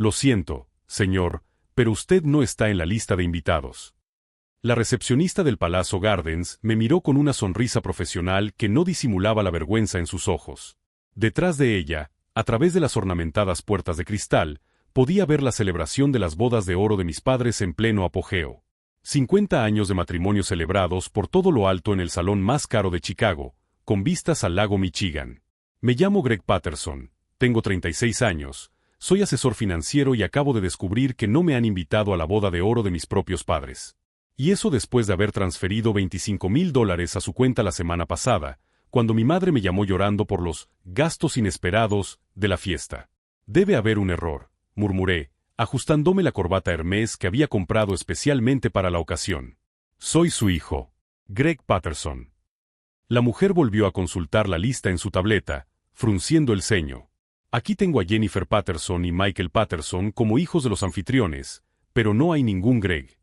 Lo siento, señor, pero usted no está en la lista de invitados. La recepcionista del Palazzo Gardens me miró con una sonrisa profesional que no disimulaba la vergüenza en sus ojos. Detrás de ella, a través de las ornamentadas puertas de cristal, podía ver la celebración de las bodas de oro de mis padres en pleno apogeo. 50 años de matrimonio celebrados por todo lo alto en el salón más caro de Chicago, con vistas al lago Michigan. Me llamo Greg Patterson, tengo 36 años, soy asesor financiero y acabo de descubrir que no me han invitado a la boda de oro de mis propios padres. Y eso después de haber transferido $25,000 a su cuenta la semana pasada, cuando mi madre me llamó llorando por los gastos inesperados de la fiesta. Debe haber un error, murmuré, ajustándome la corbata Hermès que había comprado especialmente para la ocasión. Soy su hijo, Greg Patterson. La mujer volvió a consultar la lista en su tableta, frunciendo el ceño. Aquí tengo a Jennifer Patterson y Michael Patterson como hijos de los anfitriones, pero no hay ningún Greg.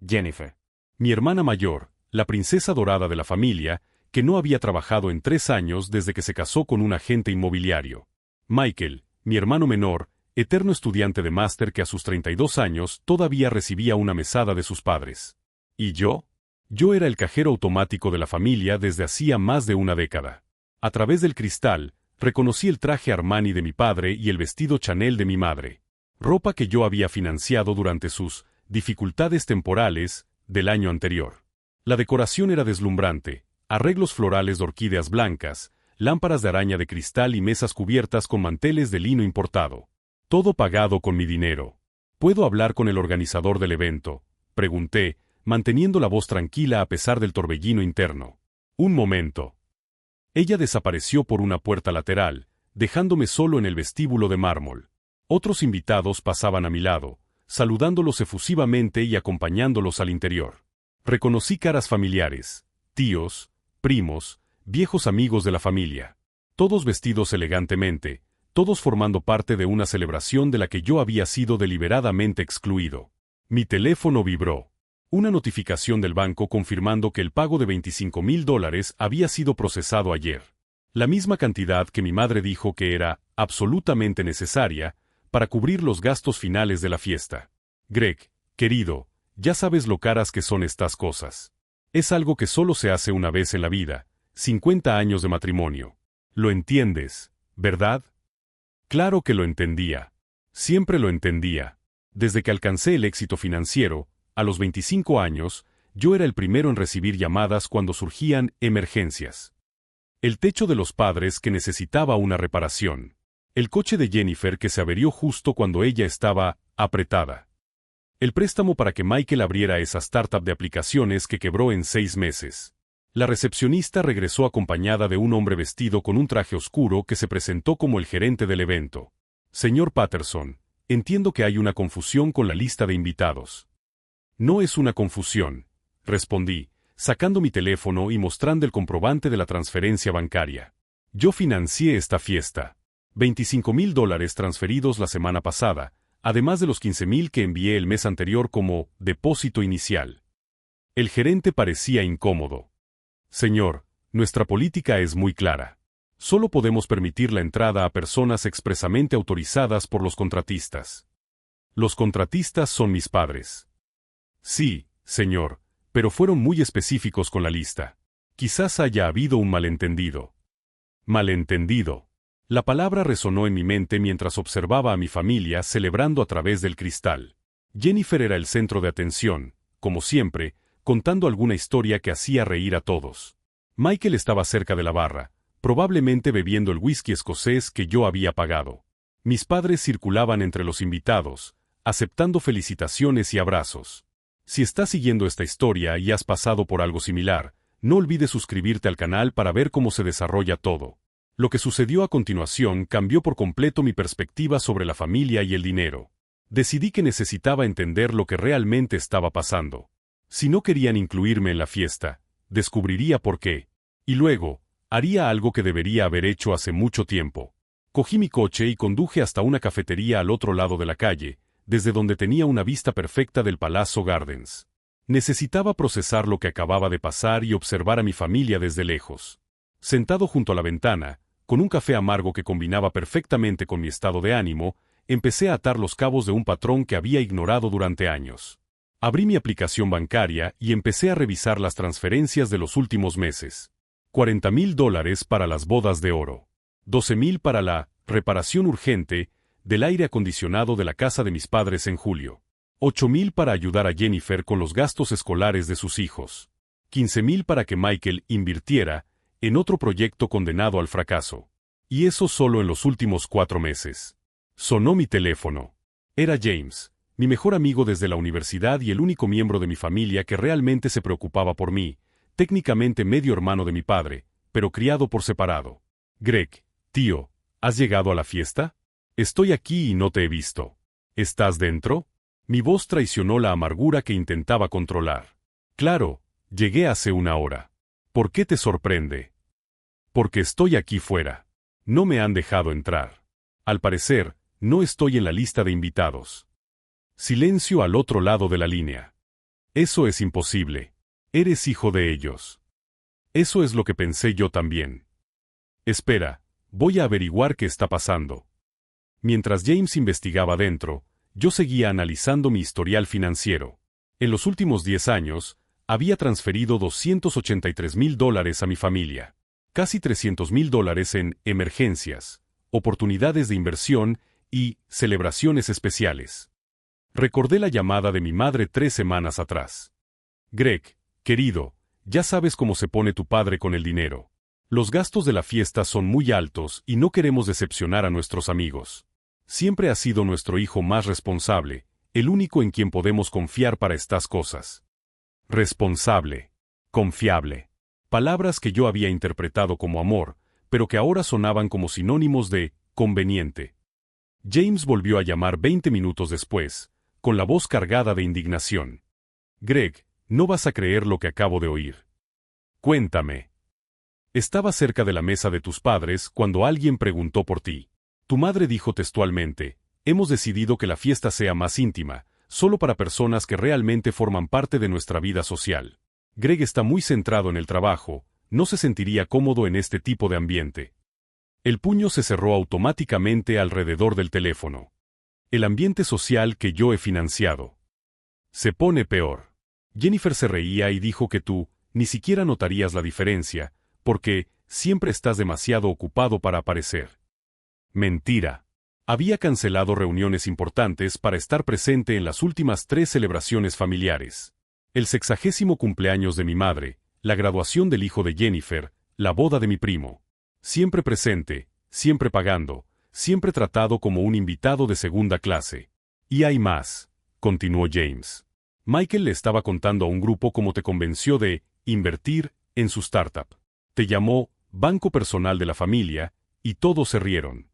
Jennifer. Mi hermana mayor, la princesa dorada de la familia, que no había trabajado en 3 años desde que se casó con un agente inmobiliario. Michael, mi hermano menor, eterno estudiante de máster que a sus 32 años todavía recibía una mesada de sus padres. ¿Y yo? Yo era el cajero automático de la familia desde hacía más de una década. A través del cristal, reconocí el traje Armani de mi padre y el vestido Chanel de mi madre. Ropa que yo había financiado durante sus dificultades temporales del año anterior. La decoración era deslumbrante, arreglos florales de orquídeas blancas, lámparas de araña de cristal y mesas cubiertas con manteles de lino importado. Todo pagado con mi dinero. ¿Puedo hablar con el organizador del evento?, pregunté, manteniendo la voz tranquila a pesar del torbellino interno. Un momento. Ella desapareció por una puerta lateral, dejándome solo en el vestíbulo de mármol. Otros invitados pasaban a mi lado, saludándolos efusivamente y acompañándolos al interior. Reconocí caras familiares, tíos, primos, viejos amigos de la familia. Todos vestidos elegantemente, todos formando parte de una celebración de la que yo había sido deliberadamente excluido. Mi teléfono vibró. Una notificación del banco confirmando que el pago de $25,000 había sido procesado ayer. La misma cantidad que mi madre dijo que era absolutamente necesaria para cubrir los gastos finales de la fiesta. Greg, querido, ya sabes lo caras que son estas cosas. Es algo que solo se hace una vez en la vida, 50 años de matrimonio. ¿Lo entiendes, verdad? Claro que lo entendía. Siempre lo entendía. Desde que alcancé el éxito financiero, a los 25 años, yo era el primero en recibir llamadas cuando surgían emergencias. El techo de los padres que necesitaba una reparación. El coche de Jennifer que se averió justo cuando ella estaba apretada. El préstamo para que Michael abriera esa startup de aplicaciones que quebró en 6 meses. La recepcionista regresó acompañada de un hombre vestido con un traje oscuro que se presentó como el gerente del evento. Señor Patterson, entiendo que hay una confusión con la lista de invitados. No es una confusión, respondí, sacando mi teléfono y mostrando el comprobante de la transferencia bancaria. Yo financié esta fiesta. $25,000 transferidos la semana pasada, además de los $15,000 que envié el mes anterior como depósito inicial. El gerente parecía incómodo. Señor, nuestra política es muy clara. Solo podemos permitir la entrada a personas expresamente autorizadas por los contratistas. Los contratistas son mis padres. Sí, señor, pero fueron muy específicos con la lista. Quizás haya habido un malentendido. Malentendido. La palabra resonó en mi mente mientras observaba a mi familia celebrando a través del cristal. Jennifer era el centro de atención, como siempre, contando alguna historia que hacía reír a todos. Michael estaba cerca de la barra, probablemente bebiendo el whisky escocés que yo había pagado. Mis padres circulaban entre los invitados, aceptando felicitaciones y abrazos. Si estás siguiendo esta historia y has pasado por algo similar, no olvides suscribirte al canal para ver cómo se desarrolla todo. Lo que sucedió a continuación cambió por completo mi perspectiva sobre la familia y el dinero. Decidí que necesitaba entender lo que realmente estaba pasando. Si no querían incluirme en la fiesta, descubriría por qué. Y luego, haría algo que debería haber hecho hace mucho tiempo. Cogí mi coche y conduje hasta una cafetería al otro lado de la calle, desde donde tenía una vista perfecta del Palazzo Gardens. Necesitaba procesar lo que acababa de pasar y observar a mi familia desde lejos. Sentado junto a la ventana, con un café amargo que combinaba perfectamente con mi estado de ánimo, empecé a atar los cabos de un patrón que había ignorado durante años. Abrí mi aplicación bancaria y empecé a revisar las transferencias de los últimos meses. $40,000 para las bodas de oro. $12,000 para la reparación urgente del aire acondicionado de la casa de mis padres en julio. $8,000 para ayudar a Jennifer con los gastos escolares de sus hijos. $15,000 para que Michael invirtiera en otro proyecto condenado al fracaso. Y eso solo en los últimos 4 meses. Sonó mi teléfono. Era James, mi mejor amigo desde la universidad y el único miembro de mi familia que realmente se preocupaba por mí, técnicamente medio hermano de mi padre, pero criado por separado. Greg, tío, ¿has llegado a la fiesta? Estoy aquí y no te he visto. ¿Estás dentro? Mi voz traicionó la amargura que intentaba controlar. Claro, llegué hace 1 hora. ¿Por qué te sorprende? Porque estoy aquí fuera. No me han dejado entrar. Al parecer, no estoy en la lista de invitados. Silencio al otro lado de la línea. Eso es imposible. Eres hijo de ellos. Eso es lo que pensé yo también. Espera, voy a averiguar qué está pasando. Mientras James investigaba dentro, yo seguía analizando mi historial financiero. En los últimos 10 años, había transferido $283,000 a mi familia. Casi $300,000 en emergencias, oportunidades de inversión y celebraciones especiales. Recordé la llamada de mi madre 3 semanas atrás. Greg, querido, ya sabes cómo se pone tu padre con el dinero. Los gastos de la fiesta son muy altos y no queremos decepcionar a nuestros amigos. Siempre has sido nuestro hijo más responsable, el único en quien podemos confiar para estas cosas. Responsable. Confiable. Palabras que yo había interpretado como amor, pero que ahora sonaban como sinónimos de conveniente. James volvió a llamar 20 minutos después, con la voz cargada de indignación. Greg, no vas a creer lo que acabo de oír. Cuéntame. Estaba cerca de la mesa de tus padres cuando alguien preguntó por ti. Tu madre dijo textualmente, hemos decidido que la fiesta sea más íntima, solo para personas que realmente forman parte de nuestra vida social. Greg está muy centrado en el trabajo, no se sentiría cómodo en este tipo de ambiente. El puño se cerró automáticamente alrededor del teléfono. El ambiente social que yo he financiado. Se pone peor. Jennifer se reía y dijo que tú ni siquiera notarías la diferencia, porque siempre estás demasiado ocupado para aparecer. Mentira. Había cancelado reuniones importantes para estar presente en las últimas 3 celebraciones familiares. El 60º cumpleaños de mi madre, la graduación del hijo de Jennifer, la boda de mi primo. Siempre presente, siempre pagando, siempre tratado como un invitado de segunda clase. Y hay más, continuó James. Michael le estaba contando a un grupo cómo te convenció de invertir en su startup. Te llamó banco personal de la familia, y todos se rieron.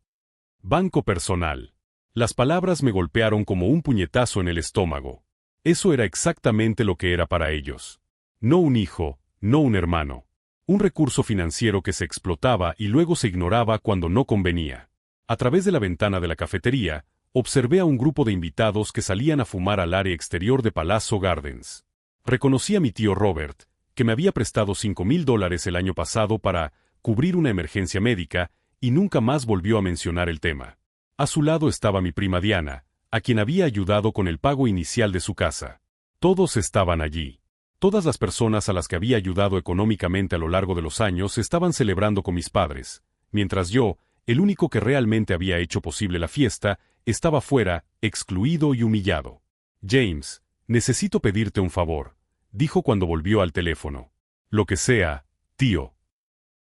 Banco personal. Las palabras me golpearon como un puñetazo en el estómago. Eso era exactamente lo que era para ellos. No un hijo, no un hermano. Un recurso financiero que se explotaba y luego se ignoraba cuando no convenía. A través de la ventana de la cafetería, observé a un grupo de invitados que salían a fumar al área exterior de Palazzo Gardens. Reconocí a mi tío Robert, que me había prestado $5,000 el año pasado para cubrir una emergencia médica, y nunca más volvió a mencionar el tema. A su lado estaba mi prima Diana, a quien había ayudado con el pago inicial de su casa. Todos estaban allí. Todas las personas a las que había ayudado económicamente a lo largo de los años estaban celebrando con mis padres, mientras yo, el único que realmente había hecho posible la fiesta, estaba fuera, excluido y humillado. James, necesito pedirte un favor, dijo cuando volvió al teléfono. Lo que sea, tío.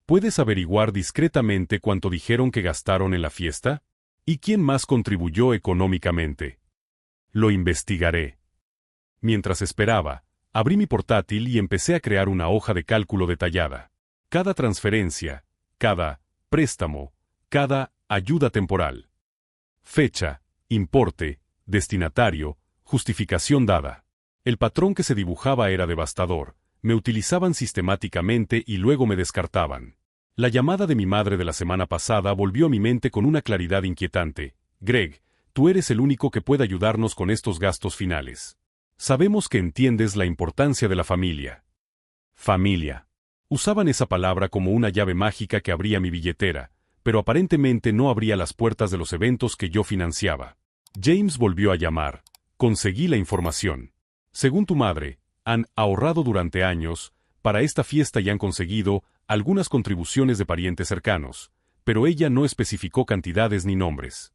¿Puedes averiguar discretamente cuánto dijeron que gastaron en la fiesta? ¿Y quién más contribuyó económicamente? Lo investigaré. Mientras esperaba, abrí mi portátil y empecé a crear una hoja de cálculo detallada. Cada transferencia, cada préstamo, cada ayuda temporal. Fecha, importe, destinatario, justificación dada. El patrón que se dibujaba era devastador. Me utilizaban sistemáticamente y luego me descartaban. La llamada de mi madre de la semana pasada volvió a mi mente con una claridad inquietante. Greg, tú eres el único que puede ayudarnos con estos gastos finales. Sabemos que entiendes la importancia de la familia. Familia. Usaban esa palabra como una llave mágica que abría mi billetera, pero aparentemente no abría las puertas de los eventos que yo financiaba. James volvió a llamar. Conseguí la información. Según tu madre, han ahorrado durante años para esta fiesta y han conseguido algunas contribuciones de parientes cercanos, pero ella no especificó cantidades ni nombres.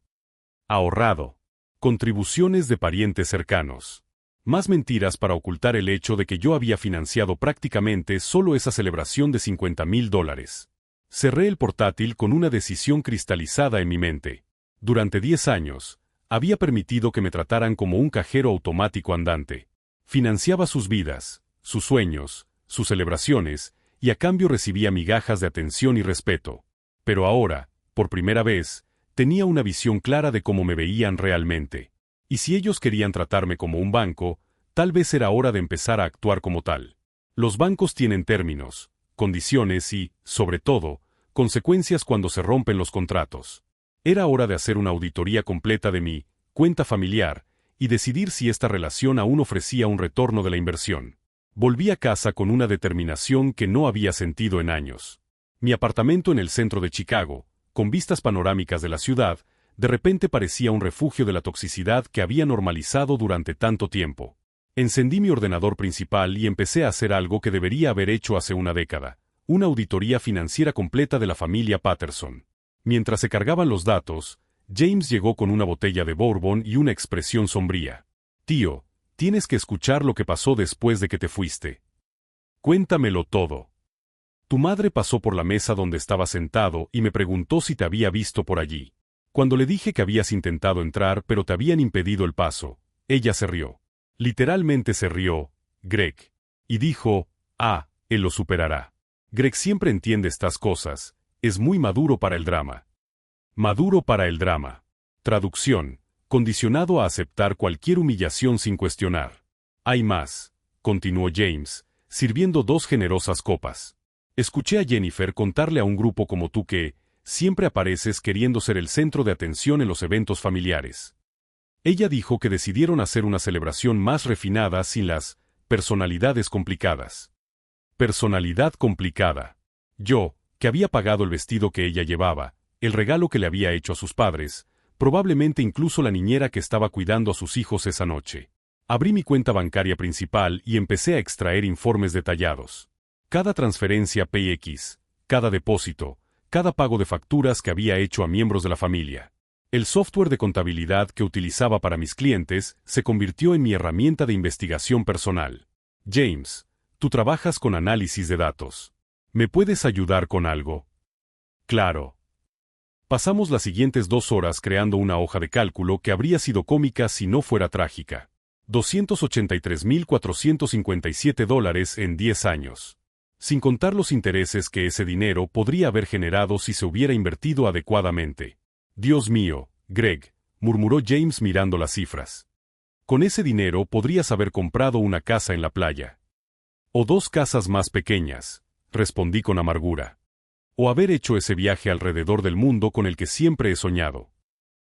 Ahorrado. Contribuciones de parientes cercanos. Más mentiras para ocultar el hecho de que yo había financiado prácticamente solo esa celebración de $50,000. Cerré el portátil con una decisión cristalizada en mi mente. Durante 10 años, había permitido que me trataran como un cajero automático andante. Financiaba sus vidas, sus sueños, sus celebraciones, y a cambio recibía migajas de atención y respeto. Pero ahora, por primera vez, tenía una visión clara de cómo me veían realmente. Y si ellos querían tratarme como un banco, tal vez era hora de empezar a actuar como tal. Los bancos tienen términos, condiciones y, sobre todo, consecuencias cuando se rompen los contratos. Era hora de hacer una auditoría completa de mi cuenta familiar y decidir si esta relación aún ofrecía un retorno de la inversión. Volví a casa con una determinación que no había sentido en años. Mi apartamento en el centro de Chicago, con vistas panorámicas de la ciudad, de repente parecía un refugio de la toxicidad que había normalizado durante tanto tiempo. Encendí mi ordenador principal y empecé a hacer algo que debería haber hecho hace una década, una auditoría financiera completa de la familia Patterson. Mientras se cargaban los datos, James llegó con una botella de bourbon y una expresión sombría. Tío, tienes que escuchar lo que pasó después de que te fuiste. Cuéntamelo todo. Tu madre pasó por la mesa donde estaba sentado y me preguntó si te había visto por allí. Cuando le dije que habías intentado entrar pero te habían impedido el paso, ella se rió. Literalmente se rió, Greg. Y dijo, él lo superará. Greg siempre entiende estas cosas, es muy maduro para el drama. Maduro para el drama. Traducción, condicionado a aceptar cualquier humillación sin cuestionar. Hay más, continuó James, sirviendo 2 generosas copas. Escuché a Jennifer contarle a un grupo como tú que siempre apareces queriendo ser el centro de atención en los eventos familiares. Ella dijo que decidieron hacer una celebración más refinada sin las personalidades complicadas. Personalidad complicada. Yo, que había pagado el vestido que ella llevaba, el regalo que le había hecho a sus padres, probablemente incluso la niñera que estaba cuidando a sus hijos esa noche. Abrí mi cuenta bancaria principal y empecé a extraer informes detallados. Cada transferencia PayX, cada depósito, cada pago de facturas que había hecho a miembros de la familia. El software de contabilidad que utilizaba para mis clientes se convirtió en mi herramienta de investigación personal. James, tú trabajas con análisis de datos. ¿Me puedes ayudar con algo? Claro. Pasamos las siguientes 2 horas creando una hoja de cálculo que habría sido cómica si no fuera trágica. $283,457 en 10 años. Sin contar los intereses que ese dinero podría haber generado si se hubiera invertido adecuadamente. Dios mío, Greg, murmuró James mirando las cifras. Con ese dinero podrías haber comprado una casa en la playa. O 2 casas más pequeñas, respondí con amargura. O haber hecho ese viaje alrededor del mundo con el que siempre he soñado.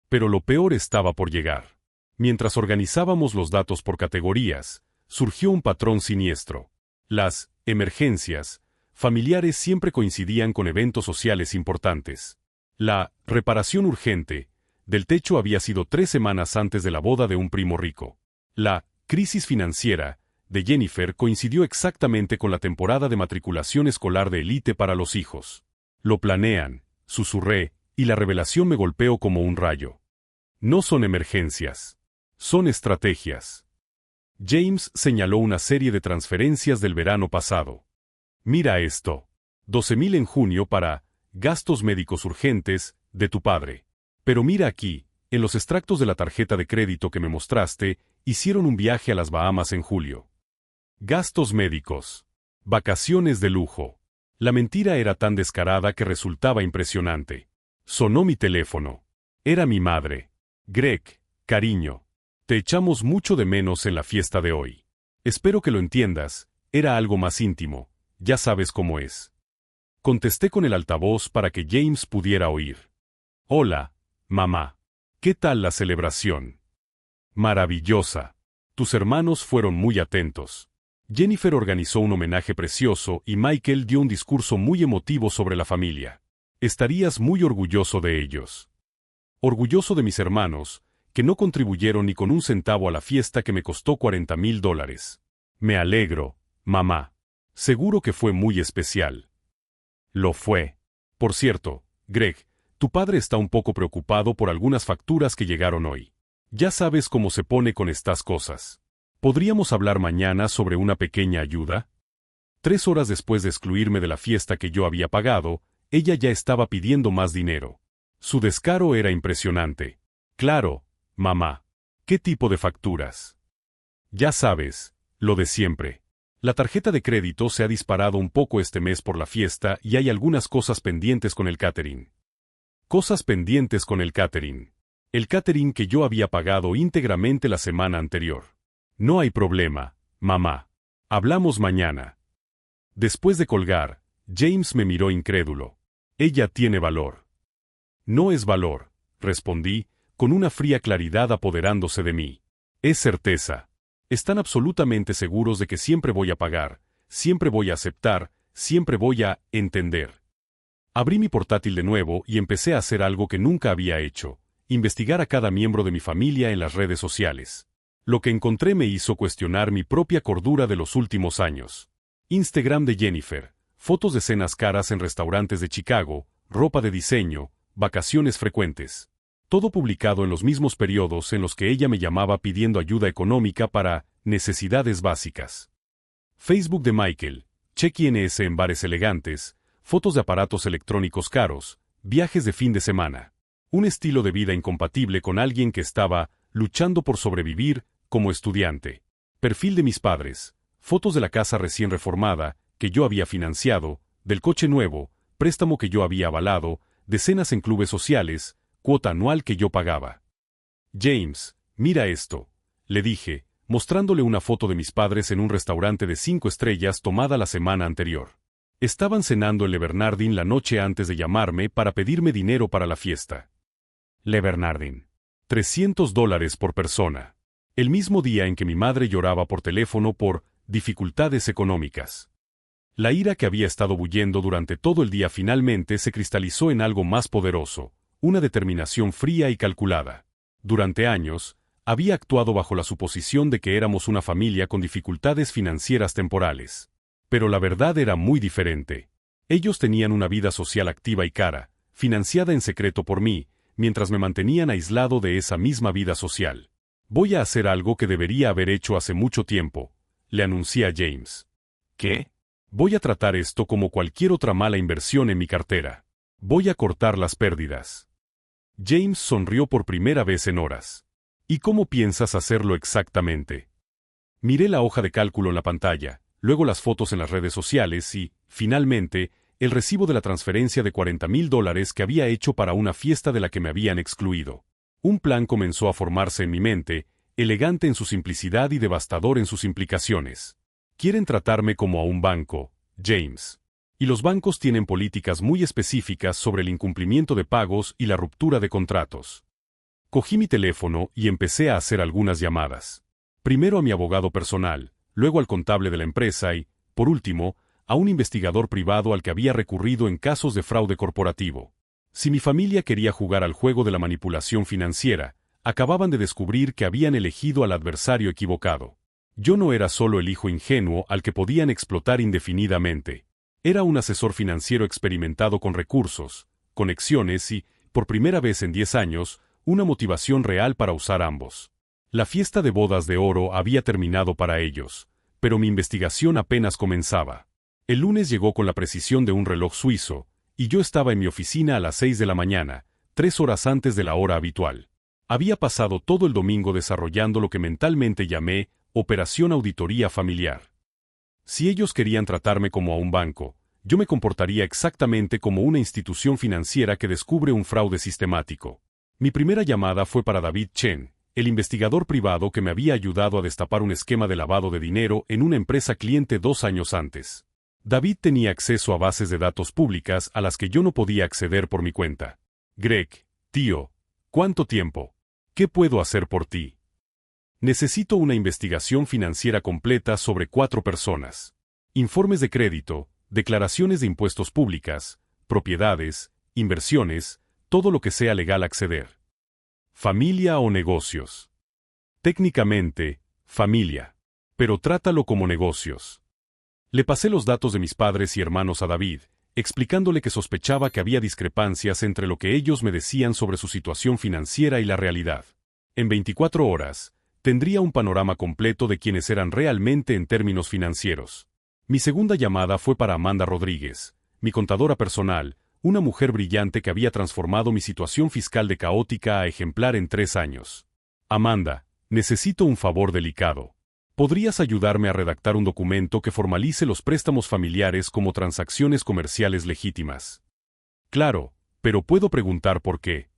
Pero lo peor estaba por llegar. Mientras organizábamos los datos por categorías, surgió un patrón siniestro. Las emergencias familiares siempre coincidían con eventos sociales importantes. La reparación urgente del techo había sido 3 semanas antes de la boda de un primo rico. La crisis financiera de Jennifer coincidió exactamente con la temporada de matriculación escolar de élite para los hijos. Lo planean, susurré, y la revelación me golpeó como un rayo. No son emergencias. Son estrategias. James señaló una serie de transferencias del verano pasado. Mira esto. 12,000 en junio para gastos médicos urgentes de tu padre. Pero mira aquí, en los extractos de la tarjeta de crédito que me mostraste, hicieron un viaje a las Bahamas en julio. Gastos médicos. Vacaciones de lujo. La mentira era tan descarada que resultaba impresionante. Sonó mi teléfono. Era mi madre. Greg, cariño. Te echamos mucho de menos en la fiesta de hoy. Espero que lo entiendas, era algo más íntimo, ya sabes cómo es. Contesté con el altavoz para que James pudiera oír. Hola, mamá. ¿Qué tal la celebración? Maravillosa. Tus hermanos fueron muy atentos. Jennifer organizó un homenaje precioso y Michael dio un discurso muy emotivo sobre la familia. Estarías muy orgulloso de ellos. Orgulloso de mis hermanos, que no contribuyeron ni con un centavo a la fiesta que me costó $40,000. Me alegro, mamá. Seguro que fue muy especial. Lo fue. Por cierto, Greg, tu padre está un poco preocupado por algunas facturas que llegaron hoy. Ya sabes cómo se pone con estas cosas. ¿Podríamos hablar mañana sobre una pequeña ayuda? 3 horas después de excluirme de la fiesta que yo había pagado, ella ya estaba pidiendo más dinero. Su descaro era impresionante. Claro, mamá. ¿Qué tipo de facturas? Ya sabes, lo de siempre. La tarjeta de crédito se ha disparado un poco este mes por la fiesta y hay algunas cosas pendientes con el catering. Cosas pendientes con el catering. El catering que yo había pagado íntegramente la semana anterior. No hay problema, mamá. Hablamos mañana. Después de colgar, James me miró incrédulo. Ella tiene valor. No es valor, respondí, con una fría claridad apoderándose de mí. Es certeza. Están absolutamente seguros de que siempre voy a pagar, siempre voy a aceptar, siempre voy a entender. Abrí mi portátil de nuevo y empecé a hacer algo que nunca había hecho, investigar a cada miembro de mi familia en las redes sociales. Lo que encontré me hizo cuestionar mi propia cordura de los últimos años. Instagram de Jennifer, fotos de cenas caras en restaurantes de Chicago, ropa de diseño, vacaciones frecuentes. Todo publicado en los mismos periodos en los que ella me llamaba pidiendo ayuda económica para necesidades básicas. Facebook de Michael, check-ins en bares elegantes, fotos de aparatos electrónicos caros, viajes de fin de semana. Un estilo de vida incompatible con alguien que estaba luchando por sobrevivir como estudiante. Perfil de mis padres, fotos de la casa recién reformada, que yo había financiado, del coche nuevo, préstamo que yo había avalado, de cenas en clubes sociales, cuota anual que yo pagaba. James, mira esto, le dije, mostrándole una foto de mis padres en un restaurante de 5 estrellas tomada la semana anterior. Estaban cenando en Le Bernardin la noche antes de llamarme para pedirme dinero para la fiesta. Le Bernardin. $300 por persona. El mismo día en que mi madre lloraba por teléfono por dificultades económicas. La ira que había estado bullendo durante todo el día finalmente se cristalizó en algo más poderoso, una determinación fría y calculada. Durante años, había actuado bajo la suposición de que éramos una familia con dificultades financieras temporales. Pero la verdad era muy diferente. Ellos tenían una vida social activa y cara, financiada en secreto por mí, mientras me mantenían aislado de esa misma vida social. Voy a hacer algo que debería haber hecho hace mucho tiempo, le anuncié a James. ¿Qué? Voy a tratar esto como cualquier otra mala inversión en mi cartera. Voy a cortar las pérdidas. James sonrió por primera vez en horas. ¿Y cómo piensas hacerlo exactamente? Miré la hoja de cálculo en la pantalla, luego las fotos en las redes sociales y, finalmente, el recibo de la transferencia de $40,000 que había hecho para una fiesta de la que me habían excluido. Un plan comenzó a formarse en mi mente, elegante en su simplicidad y devastador en sus implicaciones. Quieren tratarme como a un banco, James. Y los bancos tienen políticas muy específicas sobre el incumplimiento de pagos y la ruptura de contratos. Cogí mi teléfono y empecé a hacer algunas llamadas. Primero a mi abogado personal, luego al contable de la empresa y, por último, a un investigador privado al que había recurrido en casos de fraude corporativo. Si mi familia quería jugar al juego de la manipulación financiera, acababan de descubrir que habían elegido al adversario equivocado. Yo no era solo el hijo ingenuo al que podían explotar indefinidamente. Era un asesor financiero experimentado con recursos, conexiones y, por primera vez en 10 años, una motivación real para usar ambos. La fiesta de bodas de oro había terminado para ellos, pero mi investigación apenas comenzaba. El lunes llegó con la precisión de un reloj suizo, y yo estaba en mi oficina a las 6 de la mañana, 3 horas antes de la hora habitual. Había pasado todo el domingo desarrollando lo que mentalmente llamé Operación Auditoría Familiar. Si ellos querían tratarme como a un banco, yo me comportaría exactamente como una institución financiera que descubre un fraude sistemático. Mi primera llamada fue para David Chen, el investigador privado que me había ayudado a destapar un esquema de lavado de dinero en una empresa cliente 2 años antes. David tenía acceso a bases de datos públicas a las que yo no podía acceder por mi cuenta. Greg, tío, ¿cuánto tiempo? ¿Qué puedo hacer por ti? Necesito una investigación financiera completa sobre 4 personas. Informes de crédito, declaraciones de impuestos públicas, propiedades, inversiones, todo lo que sea legal acceder. Familia o negocios. Técnicamente, familia. Pero trátalo como negocios. Le pasé los datos de mis padres y hermanos a David, explicándole que sospechaba que había discrepancias entre lo que ellos me decían sobre su situación financiera y la realidad. En 24 horas, tendría un panorama completo de quiénes eran realmente en términos financieros. Mi segunda llamada fue para Amanda Rodríguez, mi contadora personal, una mujer brillante que había transformado mi situación fiscal de caótica a ejemplar en 3 años. Amanda, necesito un favor delicado. ¿Podrías ayudarme a redactar un documento que formalice los préstamos familiares como transacciones comerciales legítimas? Claro, pero puedo preguntar por qué.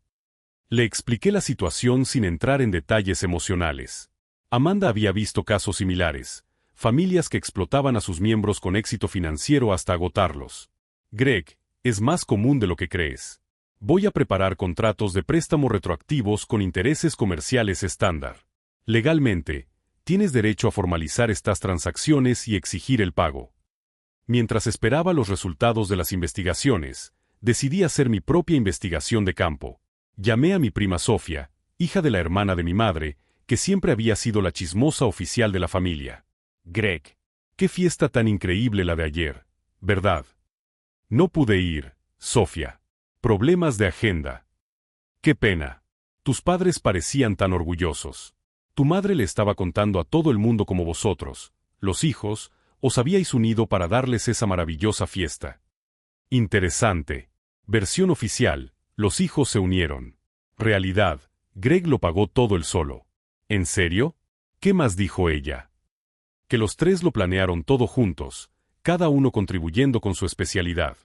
Le expliqué la situación sin entrar en detalles emocionales. Amanda había visto casos similares, familias que explotaban a sus miembros con éxito financiero hasta agotarlos. Greg, es más común de lo que crees. Voy a preparar contratos de préstamo retroactivos con intereses comerciales estándar. Legalmente, tienes derecho a formalizar estas transacciones y exigir el pago. Mientras esperaba los resultados de las investigaciones, decidí hacer mi propia investigación de campo. Llamé a mi prima Sofía, hija de la hermana de mi madre, que siempre había sido la chismosa oficial de la familia. Greg, qué fiesta tan increíble la de ayer, ¿verdad? No pude ir, Sofía. Problemas de agenda. Qué pena. Tus padres parecían tan orgullosos. Tu madre le estaba contando a todo el mundo como vosotros, los hijos, os habíais unido para darles esa maravillosa fiesta. Interesante. Versión oficial, los hijos se unieron. Realidad, Greg lo pagó todo él solo. ¿En serio? ¿Qué más dijo ella? Que los 3 lo planearon todo juntos, cada uno contribuyendo con su especialidad.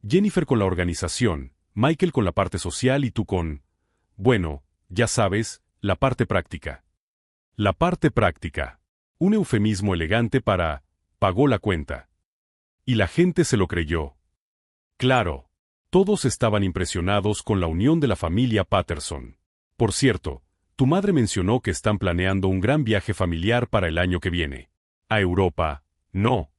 Jennifer con la organización, Michael con la parte social y tú con, bueno, ya sabes, la parte práctica. La parte práctica. Un eufemismo elegante para, pagó la cuenta. Y la gente se lo creyó. Claro. Todos estaban impresionados con la unión de la familia Patterson. Por cierto, tu madre mencionó que están planeando un gran viaje familiar para el año que viene. ¿A Europa? No.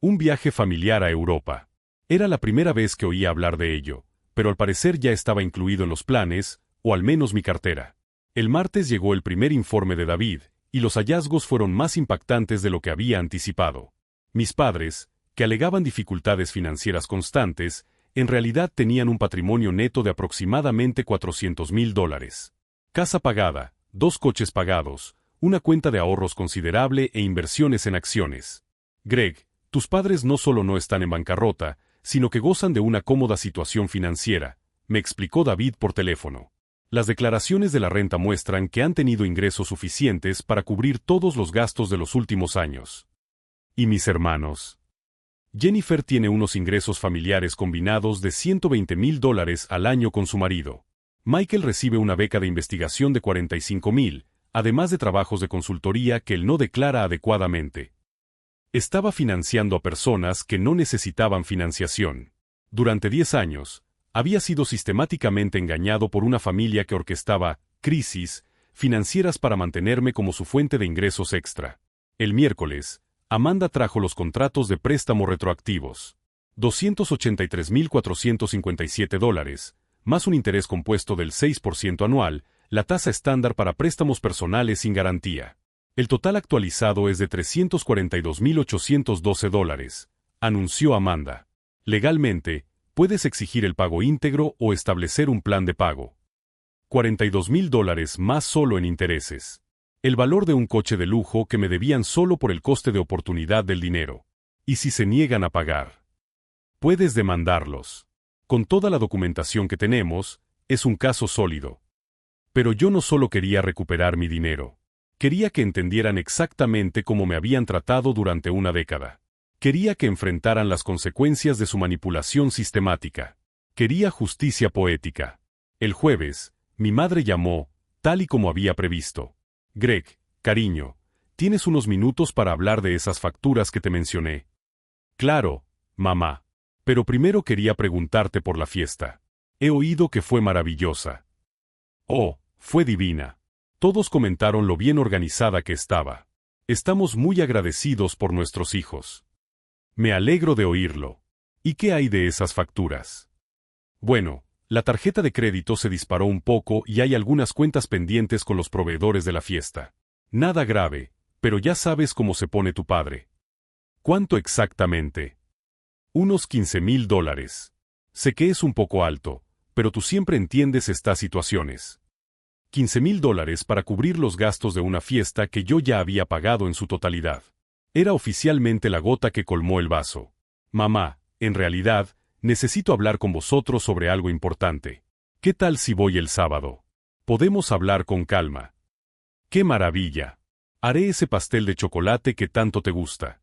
Un viaje familiar a Europa. Era la primera vez que oía hablar de ello, pero al parecer ya estaba incluido en los planes, o al menos mi cartera. El martes llegó el primer informe de David, y los hallazgos fueron más impactantes de lo que había anticipado. Mis padres, que alegaban dificultades financieras constantes, en realidad tenían un patrimonio neto de aproximadamente $400,000. Casa pagada, 2 coches pagados, una cuenta de ahorros considerable e inversiones en acciones. Greg, tus padres no solo no están en bancarrota, sino que gozan de una cómoda situación financiera, me explicó David por teléfono. Las declaraciones de la renta muestran que han tenido ingresos suficientes para cubrir todos los gastos de los últimos años. ¿Y mis hermanos? Jennifer tiene unos ingresos familiares combinados de $120,000 al año con su marido. Michael recibe una beca de investigación de $45,000, además de trabajos de consultoría que él no declara adecuadamente. Estaba financiando a personas que no necesitaban financiación. Durante 10 años, había sido sistemáticamente engañado por una familia que orquestaba crisis financieras para mantenerme como su fuente de ingresos extra. El miércoles, Amanda trajo los contratos de préstamo retroactivos. $283,457, más un interés compuesto del 6% anual, la tasa estándar para préstamos personales sin garantía. El total actualizado es de $342,812, anunció Amanda. Legalmente, puedes exigir el pago íntegro o establecer un plan de pago. $42,000 más solo en intereses. El valor de un coche de lujo que me debían solo por el coste de oportunidad del dinero. ¿Y si se niegan a pagar? Puedes demandarlos. Con toda la documentación que tenemos, es un caso sólido. Pero yo no solo quería recuperar mi dinero. Quería que entendieran exactamente cómo me habían tratado durante una década. Quería que enfrentaran las consecuencias de su manipulación sistemática. Quería justicia poética. El jueves, mi madre llamó, tal y como había previsto. Greg, cariño, ¿tienes unos minutos para hablar de esas facturas que te mencioné? Claro, mamá. Pero primero quería preguntarte por la fiesta. He oído que fue maravillosa. Oh, fue divina. Todos comentaron lo bien organizada que estaba. Estamos muy agradecidos por nuestros hijos. Me alegro de oírlo. ¿Y qué hay de esas facturas? Bueno, la tarjeta de crédito se disparó un poco y hay algunas cuentas pendientes con los proveedores de la fiesta. Nada grave, pero ya sabes cómo se pone tu padre. ¿Cuánto exactamente? Unos $15,000. Sé que es un poco alto, pero tú siempre entiendes estas situaciones. $15,000 para cubrir los gastos de una fiesta que yo ya había pagado en su totalidad. Era oficialmente la gota que colmó el vaso. Mamá, en realidad, necesito hablar con vosotros sobre algo importante. ¿Qué tal si voy el sábado? Podemos hablar con calma. ¡Qué maravilla! Haré ese pastel de chocolate que tanto te gusta.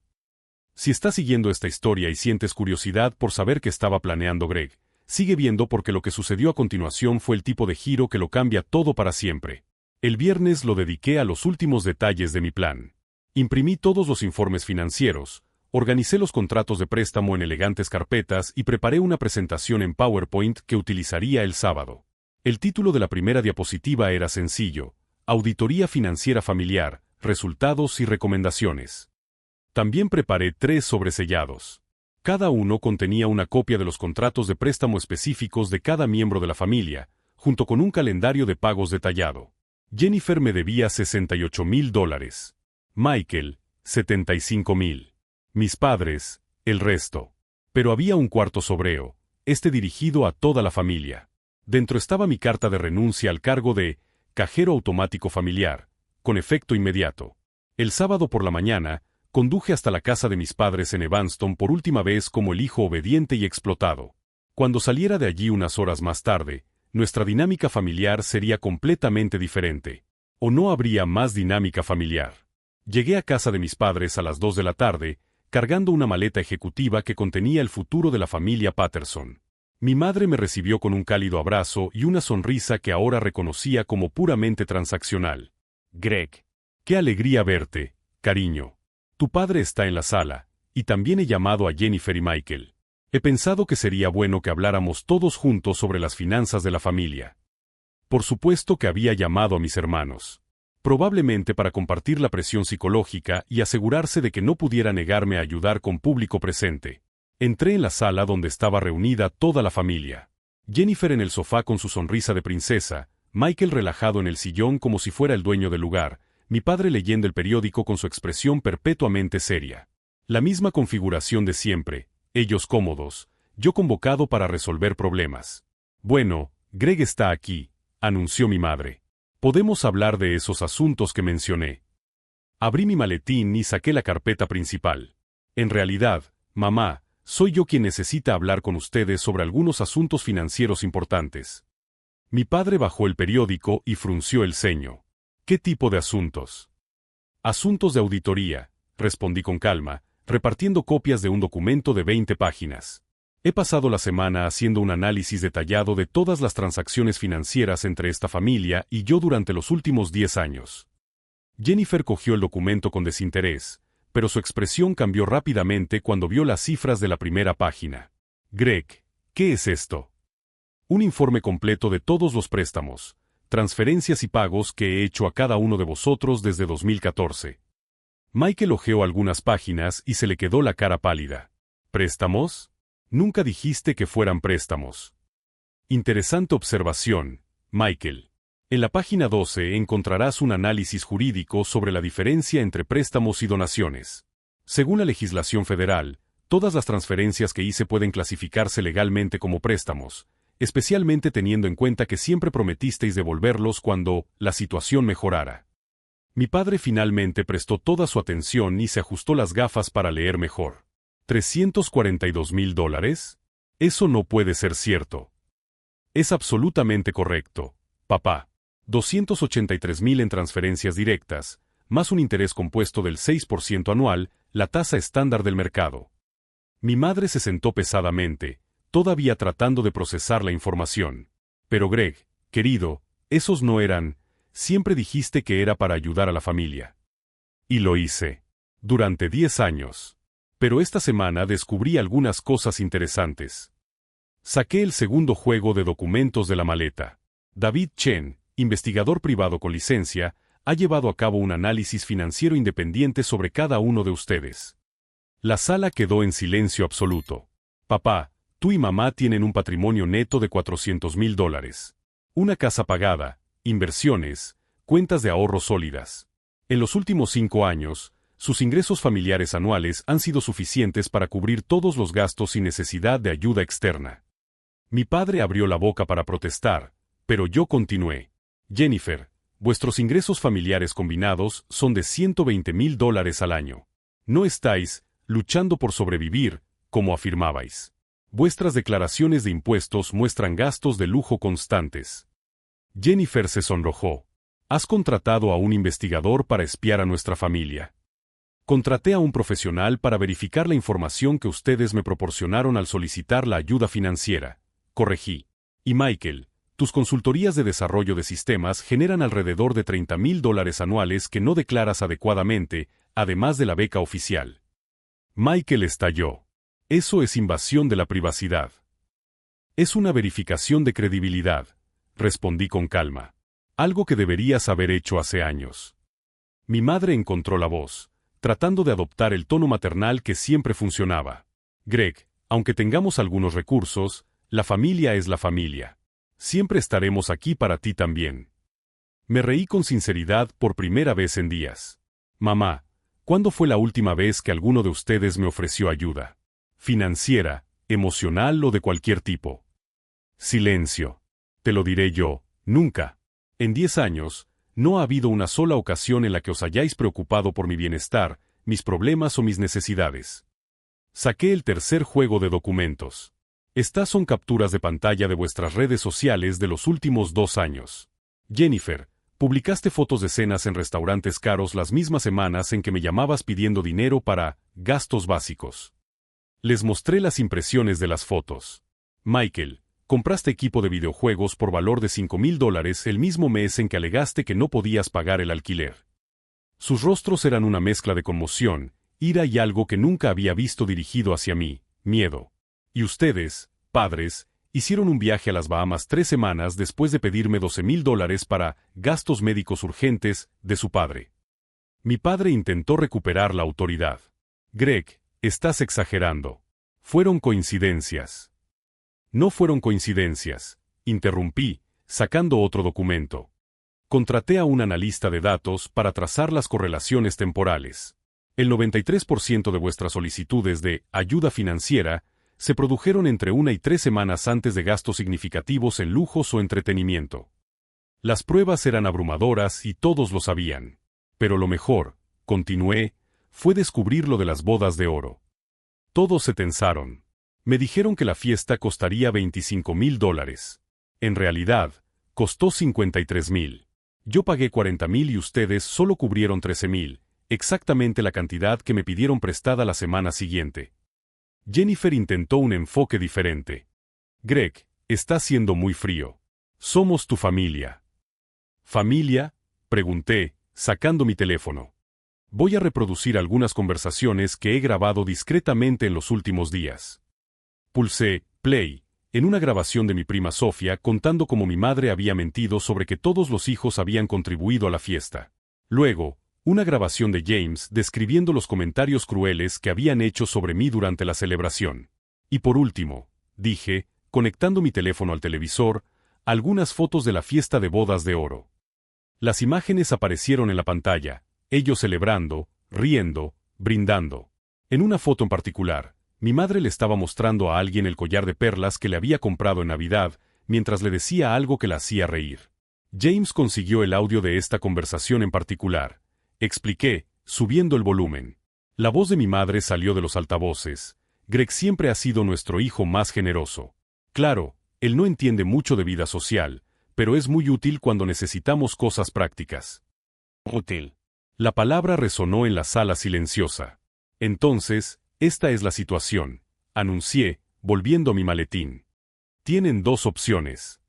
Si estás siguiendo esta historia y sientes curiosidad por saber qué estaba planeando Greg, sigue viendo porque lo que sucedió a continuación fue el tipo de giro que lo cambia todo para siempre. El viernes lo dediqué a los últimos detalles de mi plan. Imprimí todos los informes financieros, organicé los contratos de préstamo en elegantes carpetas y preparé una presentación en PowerPoint que utilizaría el sábado. El título de la primera diapositiva era sencillo: Auditoría Financiera Familiar, Resultados y Recomendaciones. También preparé 3 sobresellados. Cada uno contenía una copia de los contratos de préstamo específicos de cada miembro de la familia, junto con un calendario de pagos detallado. Jennifer me debía $68,000. Michael, $75,000. Mis padres, el resto. Pero había un cuarto sobreo, dirigido a toda la familia. Dentro estaba mi carta de renuncia al cargo de cajero automático familiar, con efecto inmediato. El sábado por la mañana, conduje hasta la casa de mis padres en Evanston por última vez como el hijo obediente y explotado. Cuando saliera de allí unas horas más tarde, nuestra dinámica familiar sería completamente diferente. O no habría más dinámica familiar. Llegué a casa de mis padres a las 2 de la tarde, cargando una maleta ejecutiva que contenía el futuro de la familia Patterson. Mi madre me recibió con un cálido abrazo y una sonrisa que ahora reconocía como puramente transaccional. Greg, qué alegría verte, cariño. Tu padre está en la sala, y también he llamado a Jennifer y Michael. He pensado que sería bueno que habláramos todos juntos sobre las finanzas de la familia. Por supuesto que había llamado a mis hermanos. Probablemente para compartir la presión psicológica y asegurarse de que no pudiera negarme a ayudar con público presente. Entré en la sala donde estaba reunida toda la familia. Jennifer en el sofá con su sonrisa de princesa, Michael relajado en el sillón como si fuera el dueño del lugar, mi padre leyendo el periódico con su expresión perpetuamente seria. La misma configuración de siempre, ellos cómodos, yo convocado para resolver problemas. Bueno, Greg está aquí, anunció mi madre. Podemos hablar de esos asuntos que mencioné. Abrí mi maletín y saqué la carpeta principal. En realidad, mamá, soy yo quien necesita hablar con ustedes sobre algunos asuntos financieros importantes. Mi padre bajó el periódico y frunció el ceño. ¿Qué tipo de asuntos? Asuntos de auditoría, respondí con calma, repartiendo copias de un documento de 20 páginas. He pasado la semana haciendo un análisis detallado de todas las transacciones financieras entre esta familia y yo durante los últimos 10 años. Jennifer cogió el documento con desinterés, pero su expresión cambió rápidamente cuando vio las cifras de la primera página. Greg, ¿qué es esto? Un informe completo de todos los préstamos, transferencias y pagos que he hecho a cada uno de vosotros desde 2014. Michael hojeó algunas páginas y se le quedó la cara pálida. ¿Préstamos? Nunca dijiste que fueran préstamos. Interesante observación, Michael. En la página 12 encontrarás un análisis jurídico sobre la diferencia entre préstamos y donaciones. Según la legislación federal, todas las transferencias que hice pueden clasificarse legalmente como préstamos, especialmente teniendo en cuenta que siempre prometisteis devolverlos cuando la situación mejorara. Mi padre finalmente prestó toda su atención y se ajustó las gafas para leer mejor. $342,000? Eso no puede ser cierto. Es absolutamente correcto, papá. 283,000 en transferencias directas, más un interés compuesto del 6% anual, la tasa estándar del mercado. Mi madre se sentó pesadamente, todavía tratando de procesar la información. Pero Greg, querido, esos no eran, siempre dijiste que era para ayudar a la familia. Y lo hice. Durante 10 años. Pero esta semana descubrí algunas cosas interesantes. Saqué el segundo juego de documentos de la maleta. David Chen, investigador privado con licencia, ha llevado a cabo un análisis financiero independiente sobre cada uno de ustedes. La sala quedó en silencio absoluto. Papá, Tú y mamá tienen un patrimonio neto de $400,000. Una casa pagada, inversiones, cuentas de ahorro sólidas. En los últimos 5 años, sus ingresos familiares anuales han sido suficientes para cubrir todos los gastos sin necesidad de ayuda externa. Mi padre abrió la boca para protestar, pero yo continué. Jennifer, vuestros ingresos familiares combinados son de $120,000 al año. No estáis luchando por sobrevivir, como afirmabais. Vuestras declaraciones de impuestos muestran gastos de lujo constantes. Jennifer se sonrojó. Has contratado a un investigador para espiar a nuestra familia. Contraté a un profesional para verificar la información que ustedes me proporcionaron al solicitar la ayuda financiera. Corregí. Y Michael, tus consultorías de desarrollo de sistemas generan alrededor de $30,000 anuales que no declaras adecuadamente, además de la beca oficial. Michael estalló. Eso es invasión de la privacidad. Es una verificación de credibilidad, respondí con calma. Algo que deberías haber hecho hace años. Mi madre encontró la voz, tratando de adoptar el tono maternal que siempre funcionaba. Greg, aunque tengamos algunos recursos, la familia es la familia. Siempre estaremos aquí para ti también. Me reí con sinceridad por primera vez en días. Mamá, ¿cuándo fue la última vez que alguno de ustedes me ofreció ayuda? Financiera, emocional o de cualquier tipo. Silencio. Te lo diré yo, nunca. En 10 años, no ha habido una sola ocasión en la que os hayáis preocupado por mi bienestar, mis problemas o mis necesidades. Saqué el tercer juego de documentos. Estas son capturas de pantalla de vuestras redes sociales de los últimos 2 años. Jennifer, publicaste fotos de cenas en restaurantes caros las mismas semanas en que me llamabas pidiendo dinero para gastos básicos. Les mostré las impresiones de las fotos. Michael, compraste equipo de videojuegos por valor de $5,000 el mismo mes en que alegaste que no podías pagar el alquiler. Sus rostros eran una mezcla de conmoción, ira y algo que nunca había visto dirigido hacia mí, miedo. Y ustedes, padres, hicieron un viaje a las Bahamas 3 semanas después de pedirme $12,000 para gastos médicos urgentes de su padre. Mi padre intentó recuperar la autoridad. Greg, estás exagerando. Fueron coincidencias. No fueron coincidencias, interrumpí, sacando otro documento. Contraté a un analista de datos para trazar las correlaciones temporales. El 93% de vuestras solicitudes de ayuda financiera se produjeron entre 1 y 3 semanas antes de gastos significativos en lujos o entretenimiento. Las pruebas eran abrumadoras y todos lo sabían. Pero lo mejor, continué, fue descubrir lo de las bodas de oro. Todos se tensaron. Me dijeron que la fiesta costaría $25,000. En realidad, costó $53,000. Yo pagué $40,000 y ustedes solo cubrieron $13,000, exactamente la cantidad que me pidieron prestada la semana siguiente. Jennifer intentó un enfoque diferente. Greg, está siendo muy frío. Somos tu familia. ¿Familia? Pregunté, sacando mi teléfono. Voy a reproducir algunas conversaciones que he grabado discretamente en los últimos días. Pulsé play en una grabación de mi prima Sofía contando cómo mi madre había mentido sobre que todos los hijos habían contribuido a la fiesta. Luego, una grabación de James describiendo los comentarios crueles que habían hecho sobre mí durante la celebración. Y por último, dije, conectando mi teléfono al televisor, algunas fotos de la fiesta de bodas de oro. Las imágenes aparecieron en la pantalla, ellos celebrando, riendo, brindando. En una foto en particular, mi madre le estaba mostrando a alguien el collar de perlas que le había comprado en Navidad, mientras le decía algo que la hacía reír. James consiguió el audio de esta conversación en particular. Expliqué, subiendo el volumen. La voz de mi madre salió de los altavoces. Greg siempre ha sido nuestro hijo más generoso. Claro, él no entiende mucho de vida social, pero es muy útil cuando necesitamos cosas prácticas. Útil. La palabra resonó en la sala silenciosa. Entonces, esta es la situación, anuncié, volviendo a mi maletín. Tienen 2 opciones.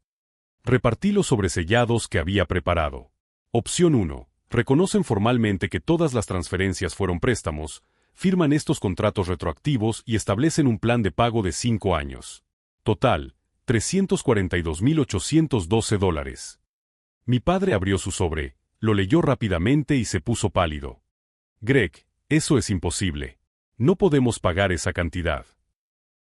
Repartí los sobresellados que había preparado. Opción 1. Reconocen formalmente que todas las transferencias fueron préstamos, firman estos contratos retroactivos y establecen un plan de pago de 5 años. Total, $342,812. Mi padre abrió su sobre, lo leyó rápidamente y se puso pálido. Greg, eso es imposible. No podemos pagar esa cantidad.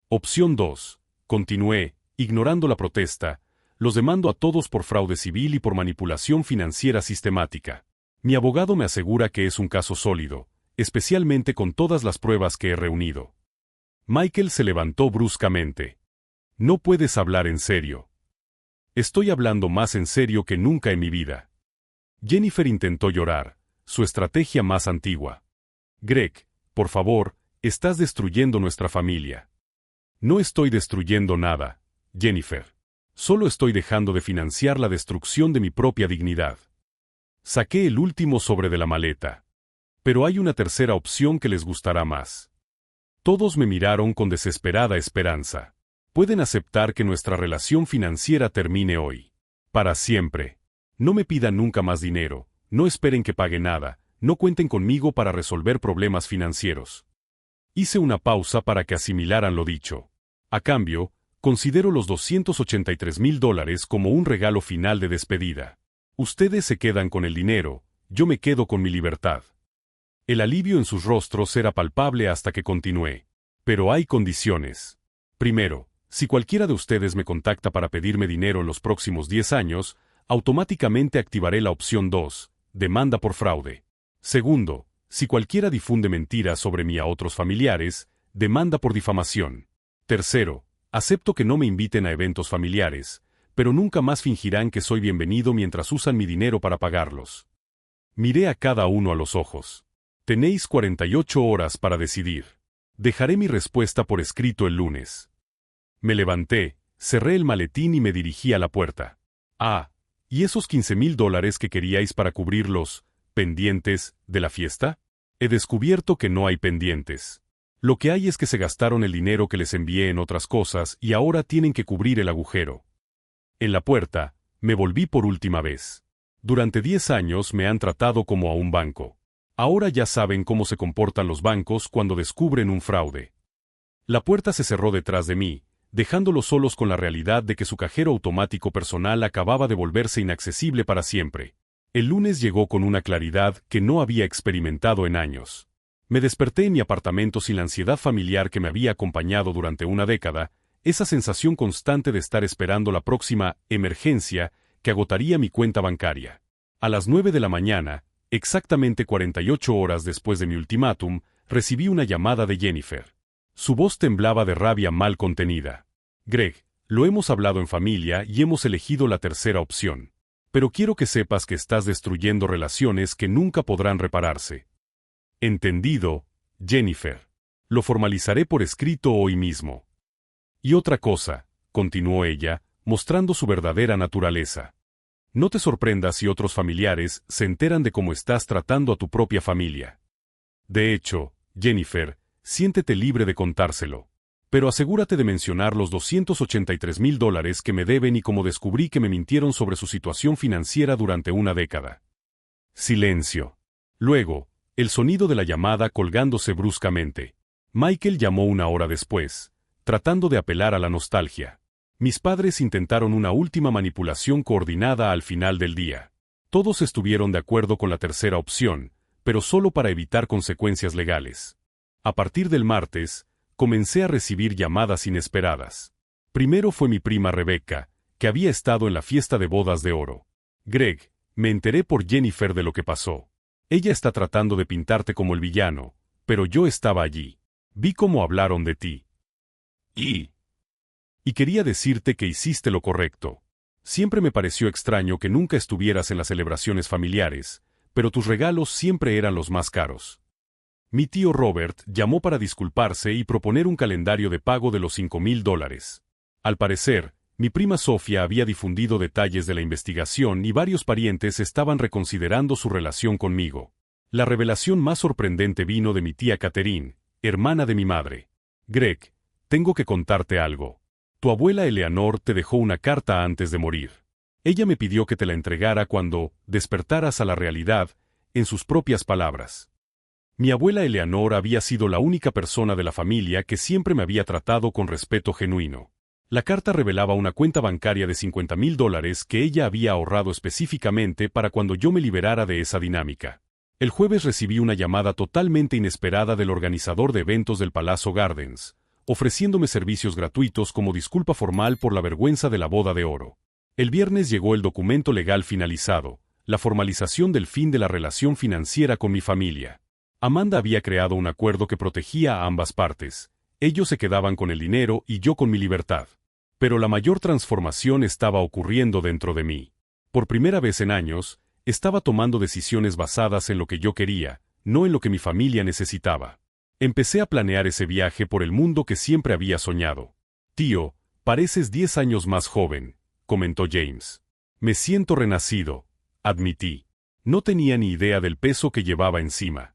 Opción 2. Continué, ignorando la protesta, los demando a todos por fraude civil y por manipulación financiera sistemática. Mi abogado me asegura que es un caso sólido, especialmente con todas las pruebas que he reunido. Michael se levantó bruscamente. No puedes hablar en serio. Estoy hablando más en serio que nunca en mi vida. Jennifer intentó llorar, su estrategia más antigua. Greg, por favor, estás destruyendo nuestra familia. No estoy destruyendo nada, Jennifer. Solo estoy dejando de financiar la destrucción de mi propia dignidad. Saqué el último sobre de la maleta. Pero hay una tercera opción que les gustará más. Todos me miraron con desesperada esperanza. Pueden aceptar que nuestra relación financiera termine hoy. Para siempre. No me pidan nunca más dinero, no esperen que pague nada, no cuenten conmigo para resolver problemas financieros. Hice una pausa para que asimilaran lo dicho. A cambio, considero los $283,000 como un regalo final de despedida. Ustedes se quedan con el dinero, yo me quedo con mi libertad. El alivio en sus rostros era palpable hasta que continué. Pero hay condiciones. Primero, si cualquiera de ustedes me contacta para pedirme dinero en los próximos 10 años, automáticamente activaré la opción 2, demanda por fraude. Segundo, si cualquiera difunde mentiras sobre mí a otros familiares, demanda por difamación. Tercero, acepto que no me inviten a eventos familiares, pero nunca más fingirán que soy bienvenido mientras usan mi dinero para pagarlos. Miré a cada uno a los ojos. Tenéis 48 horas para decidir. Dejaré mi respuesta por escrito el lunes. Me levanté, cerré el maletín y me dirigí a la puerta. Ah, ¿y esos $15,000 que queríais para cubrir los pendientes de la fiesta? He descubierto que no hay pendientes. Lo que hay es que se gastaron el dinero que les envié en otras cosas y ahora tienen que cubrir el agujero. En la puerta, me volví por última vez. Durante 10 años me han tratado como a un banco. Ahora ya saben cómo se comportan los bancos cuando descubren un fraude. La puerta se cerró detrás de mí, dejándolos solos con la realidad de que su cajero automático personal acababa de volverse inaccesible para siempre. El lunes llegó con una claridad que no había experimentado en años. Me desperté en mi apartamento sin la ansiedad familiar que me había acompañado durante una década, esa sensación constante de estar esperando la próxima emergencia que agotaría mi cuenta bancaria. A las 9 de la mañana, exactamente 48 horas después de mi ultimátum, recibí una llamada de Jennifer. Su voz temblaba de rabia mal contenida. Greg, lo hemos hablado en familia y hemos elegido la tercera opción. Pero quiero que sepas que estás destruyendo relaciones que nunca podrán repararse. Entendido, Jennifer. Lo formalizaré por escrito hoy mismo. Y otra cosa, continuó ella, mostrando su verdadera naturaleza. No te sorprendas si otros familiares se enteran de cómo estás tratando a tu propia familia. De hecho, Jennifer, siéntete libre de contárselo. Pero asegúrate de mencionar los $283,000 que me deben y cómo descubrí que me mintieron sobre su situación financiera durante una década. Silencio. Luego, el sonido de la llamada colgándose bruscamente. Michael llamó una hora después, tratando de apelar a la nostalgia. Mis padres intentaron una última manipulación coordinada al final del día. Todos estuvieron de acuerdo con la tercera opción, pero solo para evitar consecuencias legales. A partir del martes, comencé a recibir llamadas inesperadas. Primero fue mi prima Rebecca, que había estado en la fiesta de bodas de oro. Greg, me enteré por Jennifer de lo que pasó. Ella está tratando de pintarte como el villano, pero yo estaba allí. Vi cómo hablaron de ti. Y quería decirte que hiciste lo correcto. Siempre me pareció extraño que nunca estuvieras en las celebraciones familiares, pero tus regalos siempre eran los más caros. Mi tío Robert llamó para disculparse y proponer un calendario de pago de los $5,000. Al parecer, mi prima Sofía había difundido detalles de la investigación y varios parientes estaban reconsiderando su relación conmigo. La revelación más sorprendente vino de mi tía Catherine, hermana de mi madre. Greg, tengo que contarte algo. Tu abuela Eleanor te dejó una carta antes de morir. Ella me pidió que te la entregara cuando despertaras a la realidad, en sus propias palabras. Mi abuela Eleanor había sido la única persona de la familia que siempre me había tratado con respeto genuino. La carta revelaba una cuenta bancaria de $50,000 que ella había ahorrado específicamente para cuando yo me liberara de esa dinámica. El jueves recibí una llamada totalmente inesperada del organizador de eventos del Palazzo Gardens, ofreciéndome servicios gratuitos como disculpa formal por la vergüenza de la boda de oro. El viernes llegó el documento legal finalizado, la formalización del fin de la relación financiera con mi familia. Amanda había creado un acuerdo que protegía a ambas partes. Ellos se quedaban con el dinero y yo con mi libertad. Pero la mayor transformación estaba ocurriendo dentro de mí. Por primera vez en años, estaba tomando decisiones basadas en lo que yo quería, no en lo que mi familia necesitaba. Empecé a planear ese viaje por el mundo que siempre había soñado. Tío, pareces 10 años más joven, comentó James. Me siento renacido, admití. No tenía ni idea del peso que llevaba encima.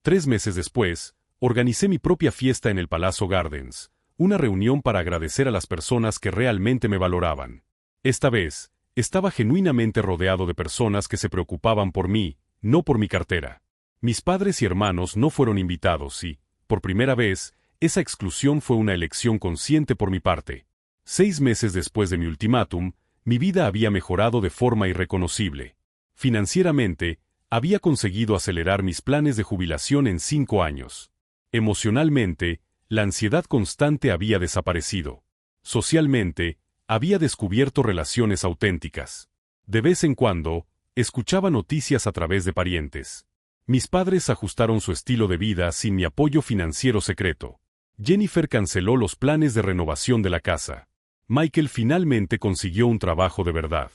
3 meses después, organicé mi propia fiesta en el Palazzo Gardens, una reunión para agradecer a las personas que realmente me valoraban. Esta vez, estaba genuinamente rodeado de personas que se preocupaban por mí, no por mi cartera. Mis padres y hermanos no fueron invitados y, por primera vez, esa exclusión fue una elección consciente por mi parte. 6 meses después de mi ultimátum, mi vida había mejorado de forma irreconocible. Financieramente, había conseguido acelerar mis planes de jubilación en 5 años. Emocionalmente, la ansiedad constante había desaparecido. Socialmente, había descubierto relaciones auténticas. De vez en cuando, escuchaba noticias a través de parientes. Mis padres ajustaron su estilo de vida sin mi apoyo financiero secreto. Jennifer canceló los planes de renovación de la casa. Michael finalmente consiguió un trabajo de verdad.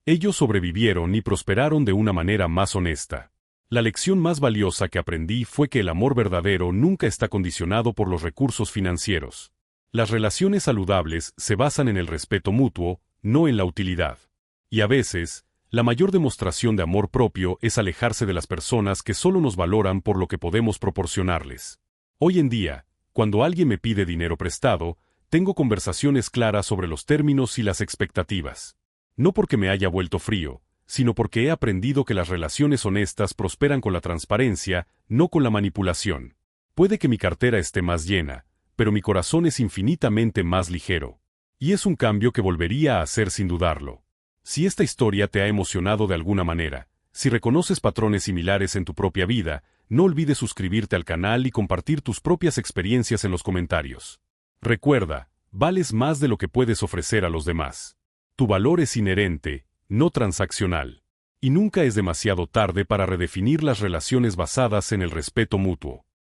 Ellos sobrevivieron y prosperaron de una manera más honesta. La lección más valiosa que aprendí fue que el amor verdadero nunca está condicionado por los recursos financieros. Las relaciones saludables se basan en el respeto mutuo, no en la utilidad. Y a veces, la mayor demostración de amor propio es alejarse de las personas que solo nos valoran por lo que podemos proporcionarles. Hoy en día, cuando alguien me pide dinero prestado, tengo conversaciones claras sobre los términos y las expectativas. No porque me haya vuelto frío, sino porque he aprendido que las relaciones honestas prosperan con la transparencia, no con la manipulación. Puede que mi cartera esté más llena, pero mi corazón es infinitamente más ligero. Y es un cambio que volvería a hacer sin dudarlo. Si esta historia te ha emocionado de alguna manera, si reconoces patrones similares en tu propia vida, no olvides suscribirte al canal y compartir tus propias experiencias en los comentarios. Recuerda, vales más de lo que puedes ofrecer a los demás. Tu valor es inherente, no transaccional. Y nunca es demasiado tarde para redefinir las relaciones basadas en el respeto mutuo.